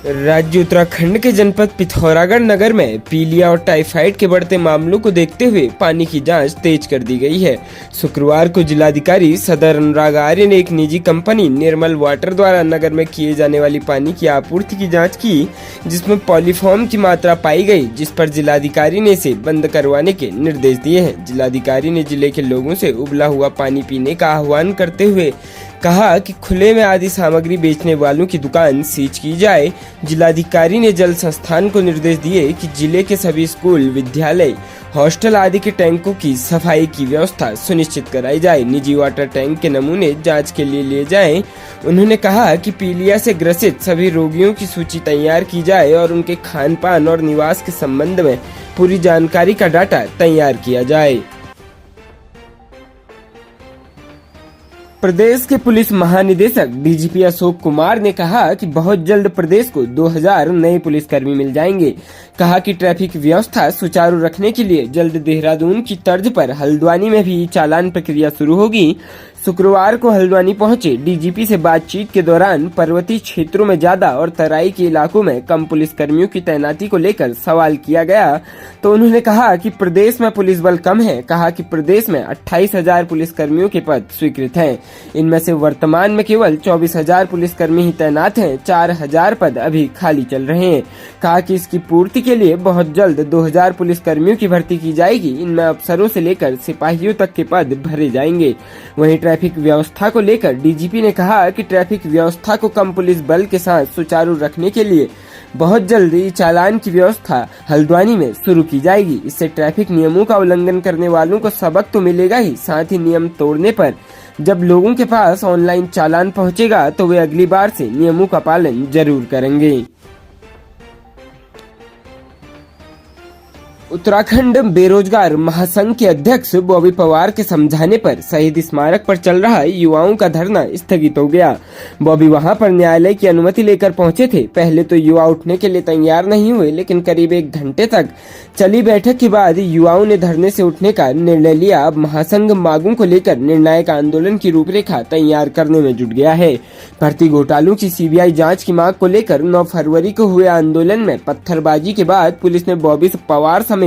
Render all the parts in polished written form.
राज्य उत्तराखंड के जनपद पिथौरागढ़ नगर में पीलिया और टाइफाइड के बढ़ते मामलों को देखते हुए पानी की जांच तेज कर दी गई है। शुक्रवार को जिलाधिकारी सदर अनुराग आर्य ने एक निजी कंपनी निर्मल वाटर द्वारा नगर में किए जाने वाली पानी की आपूर्ति की जांच की, जिसमें पॉलीफॉर्म की मात्रा पाई गई, जिस पर जिलाधिकारी ने इसे बंद करवाने के निर्देश दिए हैं। जिलाधिकारी ने जिले के लोगों से उबला हुआ पानी पीने का आह्वान करते हुए कहा कि खुले में आदि सामग्री बेचने वालों की दुकान सीज की जाए। जिलाधिकारी ने जल संस्थान को निर्देश दिए कि जिले के सभी स्कूल, विद्यालय, हॉस्टल आदि के टैंकों की सफाई की व्यवस्था सुनिश्चित कराई जाए। निजी वाटर टैंक के नमूने जांच के लिए जाएं। उन्होंने कहा कि पीलिया से ग्रसित सभी रोगियों की सूची तैयार की जाए और उनके खान पान और निवास के संबंध में पूरी जानकारी का डाटा तैयार किया जाए। प्रदेश के पुलिस महानिदेशक डीजीपी अशोक कुमार ने कहा कि बहुत जल्द प्रदेश को 2000 नए पुलिसकर्मी मिल जाएंगे। कहा कि ट्रैफिक व्यवस्था सुचारू रखने के लिए जल्द देहरादून की तर्ज पर हल्द्वानी में भी चालान प्रक्रिया शुरू होगी। शुक्रवार को हल्द्वानी पहुंचे डीजीपी से बातचीत के दौरान पर्वतीय क्षेत्रों में ज्यादा और तराई के इलाकों में कम पुलिसकर्मियों की तैनाती को लेकर सवाल किया गया तो उन्होंने कहा कि प्रदेश में पुलिस बल कम है। कहा कि प्रदेश में 28,000 पुलिसकर्मियों के पद स्वीकृत हैं। इनमें से वर्तमान में केवल 24,000 पुलिसकर्मी ही तैनात हैं। 4,000 पद अभी खाली चल रहे हैं। कहा कि इसकी पूर्ति के लिए बहुत जल्द 2,000 पुलिसकर्मियों की भर्ती की जाएगी। इनमें अफसरों से लेकर सिपाहियों तक के पद भरे जाएंगे। वहीं ट्रैफिक व्यवस्था को लेकर डीजीपी ने कहा कि ट्रैफिक व्यवस्था को कम पुलिस बल के साथ सुचारू रखने के लिए बहुत जल्दी चालान की व्यवस्था हल्द्वानी में शुरू की जाएगी। इससे ट्रैफिक नियमों का उल्लंघन करने वालों को सबक तो मिलेगा ही, साथ ही नियम तोड़ने पर जब लोगों के पास ऑनलाइन चालान पहुंचेगा तो वे अगली बार से नियमों का पालन जरूर करेंगे। उत्तराखंड बेरोजगार महासंघ के अध्यक्ष बॉबी पवार के समझाने पर शहीद स्मारक पर चल रहा युवाओं का धरना स्थगित हो गया। बॉबी वहां पर न्यायालय की अनुमति लेकर पहुंचे थे। पहले तो युवा उठने के लिए तैयार नहीं हुए, लेकिन करीब 1 घंटे तक चली बैठक के बाद युवाओं ने धरने से उठने का निर्णय लिया। अब महासंघ मांगों को लेकर निर्णायक आंदोलन की रूपरेखा तैयार करने में जुट गया है। भर्ती घोटालों की सीबीआई जांच की मांग को लेकर 9 फरवरी को हुए आंदोलन में पत्थरबाजी के बाद पुलिस ने बॉबी पवार समेत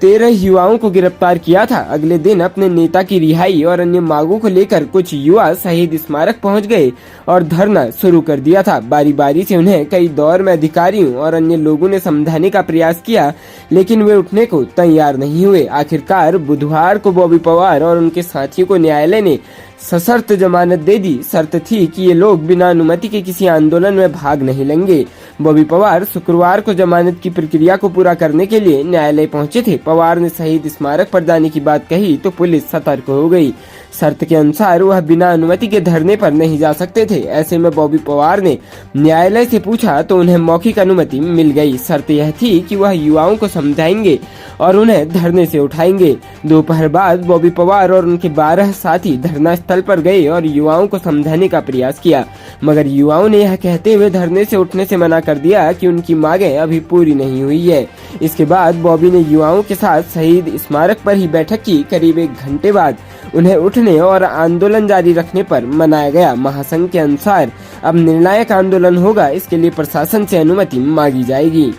13 युवाओं को गिरफ्तार किया था। अगले दिन अपने नेता की रिहाई और अन्य मांगों को लेकर कुछ युवा शहीद स्मारक पहुंच गए और धरना शुरू कर दिया था। बारी बारी से उन्हें कई दौर में अधिकारियों और अन्य लोगों ने समझाने का प्रयास किया, लेकिन वे उठने को तैयार नहीं हुए। आखिरकार बुधवार को बॉबी पवार और उनके साथियों को न्यायालय ने सशर्त जमानत दे दी। शर्त थी कि ये लोग बिना अनुमति के किसी आंदोलन में भाग नहीं लेंगे। बॉबी पवार शुक्रवार को जमानत की प्रक्रिया को पूरा करने के लिए न्यायालय पहुंचे थे। पवार ने शहीद स्मारक पर जाने की बात कही तो पुलिस सतर्क हो गई। शर्त के अनुसार वह बिना अनुमति के धरने पर नहीं जा सकते थे। ऐसे में बॉबी पवार ने न्यायालय से पूछा तो उन्हें मौखिक अनुमति मिल गई। शर्त यह थी कि वह युवाओं को समझाएंगे और उन्हें धरने से उठाएंगे। दोपहर बाद बॉबी पवार और उनके 12 साथी धरना स्थल पर गए और युवाओं को समझाने का प्रयास किया, मगर युवाओं ने यह कहते हुए धरने से उठने से मना कर दिया कि उनकी मांगें अभी पूरी नहीं हुई है। इसके बाद बॉबी ने युवाओं के साथ शहीद स्मारक पर ही बैठक की। करीब 1 घंटे बाद उन्हें उठने और आंदोलन जारी रखने पर मनाया गया। महासंघ के अनुसार अब निर्णायक आंदोलन होगा। इसके लिए प्रशासन से अनुमति मांगी जाएगी।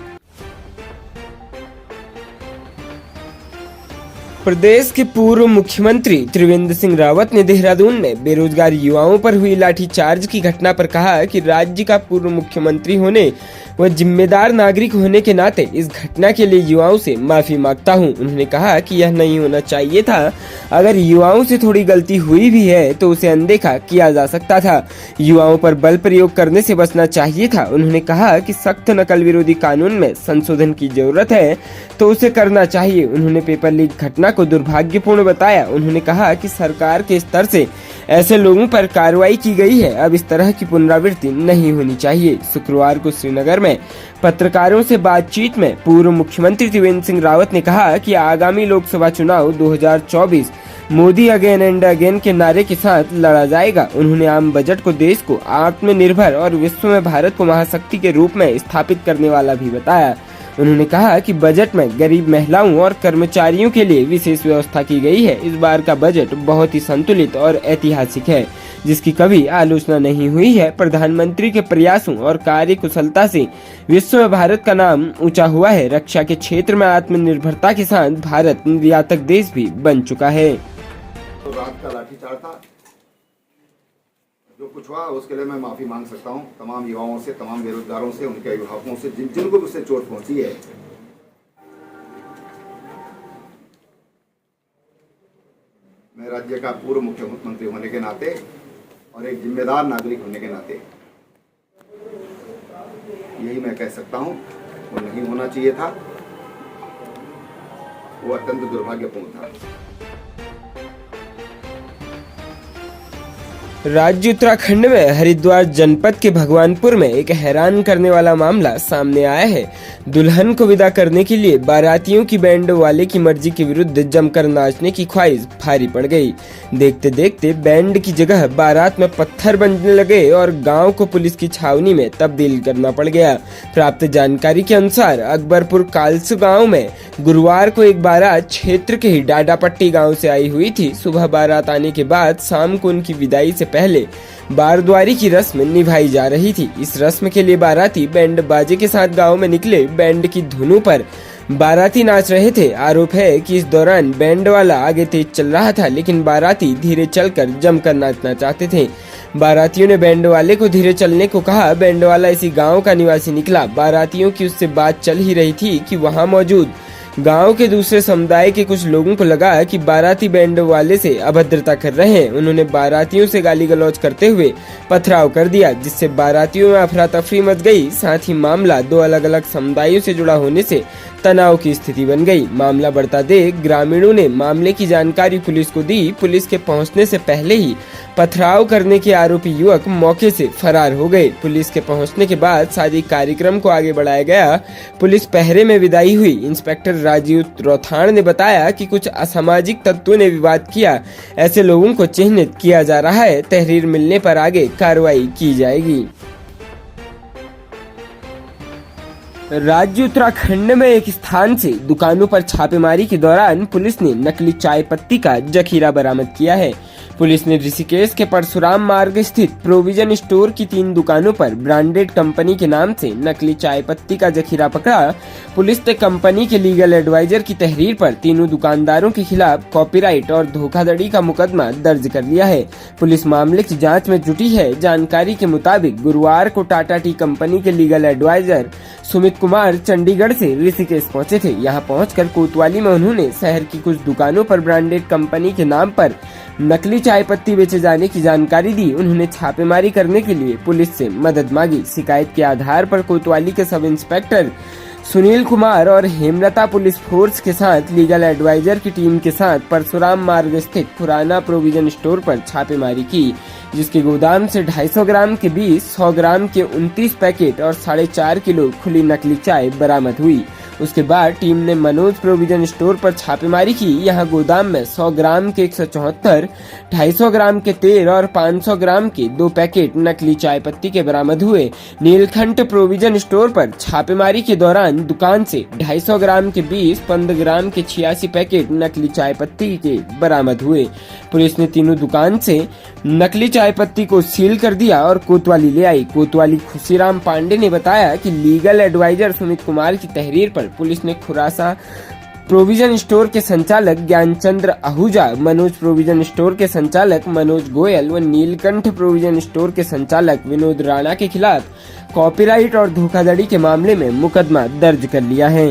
प्रदेश के पूर्व मुख्यमंत्री त्रिवेंद्र सिंह रावत ने देहरादून में बेरोजगार युवाओं पर हुई लाठीचार्ज की घटना पर कहा कि राज्य का पूर्व मुख्यमंत्री होने व जिम्मेदार नागरिक होने के नाते इस घटना के लिए युवाओं से माफी मांगता हूं। उन्होंने कहा कि यह नहीं होना चाहिए था। अगर युवाओं से थोड़ी गलती हुई भी है तो उसे अनदेखा किया जा सकता था। युवाओं पर बल प्रयोग करने से बचना चाहिए था। उन्होंने कहा कि सख्त नकल विरोधी कानून में संशोधन की जरूरत है तो उसे करना चाहिए। उन्होंने पेपर लीक घटना को दुर्भाग्यपूर्ण बताया। उन्होंने कहा कि सरकार के स्तर से ऐसे लोगों पर कार्रवाई की गई है। अब इस तरह की पुनरावृत्ति नहीं होनी चाहिए। शुक्रवार को श्रीनगर में पत्रकारों से बातचीत में पूर्व मुख्यमंत्री त्रिवेंद्र सिंह रावत ने कहा कि आगामी लोकसभा चुनाव 2024 मोदी अगेन एंड अगेन के नारे के साथ लड़ा जाएगा। उन्होंने आम बजट को देश को आत्मनिर्भर और विश्व में भारत को महाशक्ति के रूप में स्थापित करने वाला भी बताया। उन्होंने कहा कि बजट में गरीब महिलाओं और कर्मचारियों के लिए विशेष व्यवस्था की गई है। इस बार का बजट बहुत ही संतुलित और ऐतिहासिक है, जिसकी कभी आलोचना नहीं हुई है। प्रधानमंत्री के प्रयासों और कार्य कुशलता से विश्व में भारत का नाम ऊंचा हुआ है। रक्षा के क्षेत्र में आत्मनिर्भरता के साथ भारत निर्यातक देश भी बन चुका है। तो रात का लाठीचार्ज था, जो कुछ हुआ उसके लिए मैं माफ़ी मांग सकता हूं तमाम युवाओं से, तमाम बेरोजगारों से, उनके अभिभावकों से, जिनको भी उससे चोट पहुंची है। मैं राज्य का पूर्व मुख्यमंत्री होने के नाते और एक जिम्मेदार नागरिक होने के नाते यही मैं कह सकता हूं, वो नहीं होना चाहिए था, वो अत्यंत दुर्भाग्यपूर्ण था। राज्य उत्तराखंड में हरिद्वार जनपद के भगवानपुर में एक हैरान करने वाला मामला सामने आया है। दुल्हन को विदा करने के लिए बारातियों की बैंड वाले की मर्जी के विरुद्ध जमकर नाचने की ख्वाहिश भारी पड़ गई। देखते देखते बैंड की जगह बारात में पत्थर बनने लगे और गांव को पुलिस की छावनी में तब्दील करना पड़ गया। प्राप्त जानकारी के अनुसार अकबरपुर कालसू गाँव में गुरुवार को एक बारात क्षेत्र के ही डाडापट्टी गाँव से आई हुई थी। सुबह बारात आने के बाद शाम को उनकी विदाई से पहले बारद्वारी की रस्म निभाई जा रही थी। इस रस्म के लिए बाराती बैंड बाजे के साथ गांव में निकले। बैंड की धुनों पर बाराती नाच रहे थे। आरोप है कि इस दौरान बैंड वाला आगे तेज चल रहा था, लेकिन बाराती धीरे चलकर जमकर नाचना चाहते थे। बारातियों ने बैंड वाले को धीरे चलने को कहा। बैंड वाला इसी गांव का निवासी निकला। बारातियों की उससे बात चल ही रही थी कि वहां मौजूद गांव के दूसरे समुदाय के कुछ लोगों को लगा कि बाराती बैंड वाले से अभद्रता कर रहे हैं। उन्होंने बारातियों से गाली गलौज करते हुए पथराव कर दिया, जिससे बारातियों में अफरा तफरी मच गई। साथ ही मामला दो अलग अलग समुदायों से जुड़ा होने से तनाव की स्थिति बन गई। मामला बढ़ता देख ग्रामीणों ने मामले की जानकारी पुलिस को दी। पुलिस के पहुंचने से पहले ही पथराव करने के आरोपी युवक मौके से फरार हो गए। पुलिस के पहुंचने के बाद सारी कार्यक्रम को आगे बढ़ाया गया। पुलिस पहरे में विदाई हुई। इंस्पेक्टर राजीव रौथाण ने बताया कि कुछ असामाजिक तत्वों ने विवाद किया। ऐसे लोगों को चिन्हित किया जा रहा है। तहरीर मिलने पर आगे कार्रवाई की जाएगी। राज्य उत्तराखंड में एक स्थान से दुकानों पर छापेमारी के दौरान पुलिस ने नकली चाय पत्ती का जखीरा बरामद किया है। पुलिस ने ऋषिकेश के परशुराम मार्ग स्थित प्रोविजन स्टोर की 3 दुकानों पर ब्रांडेड कंपनी के नाम से नकली चाय पत्ती का जखीरा पकड़ा। पुलिस ने कंपनी के लीगल एडवाइजर की तहरीर पर तीनों दुकानदारों के खिलाफ कॉपीराइट और धोखाधड़ी का मुकदमा दर्ज कर लिया है। पुलिस मामले की जांच में जुटी है। जानकारी के मुताबिक गुरुवार को टाटा टी कंपनी के लीगल एडवाइजर सुमित कुमार चंडीगढ़ से ऋषिकेश पहुंचे थे। यहां पहुंचकर कोतवाली में उन्होंने शहर की कुछ दुकानों पर ब्रांडेड कंपनी के नाम पर नकली चाय पत्ती बेचे जाने की जानकारी दी। उन्होंने छापेमारी करने के लिए पुलिस से मदद मांगी। शिकायत के आधार पर कोतवाली के सब इंस्पेक्टर सुनील कुमार और हेमलता पुलिस फोर्स के साथ लीगल एडवाइजर की टीम के साथ परशुराम मार्ग स्थित पुराना प्रोविजन स्टोर पर छापेमारी की, जिसके गोदाम से 250 ग्राम के 20, 100 ग्राम के 29 पैकेट और 4.5 किलो खुली नकली चाय बरामद हुई। उसके बाद टीम ने मनोज प्रोविजन स्टोर पर छापेमारी की। यहां गोदाम में 100 ग्राम के 174, 250 ग्राम के 13 और 500 ग्राम के 2 पैकेट नकली चाय पत्ती के बरामद हुए। नीलकंठ प्रोविजन स्टोर पर छापेमारी के दौरान दुकान से 250 ग्राम के 20, 15 ग्राम के 86 पैकेट नकली चाय पत्ती के बरामद हुए। पुलिस ने तीनों दुकान से नकली चाय पत्ती को सील कर दिया और कोतवाली ले आई। कोतवाली खुशीराम पांडे ने बताया कि लीगल एडवाइजर सुमित कुमार की तहरीर पर पुलिस ने खुरासा प्रोविजन स्टोर के संचालक ज्ञानचंद्र आहूजा, मनोज प्रोविजन स्टोर के संचालक मनोज गोयल व नीलकंठ प्रोविजन स्टोर के संचालक विनोद राणा के खिलाफ कॉपीराइट और धोखाधड़ी के मामले में मुकदमा दर्ज कर लिया है।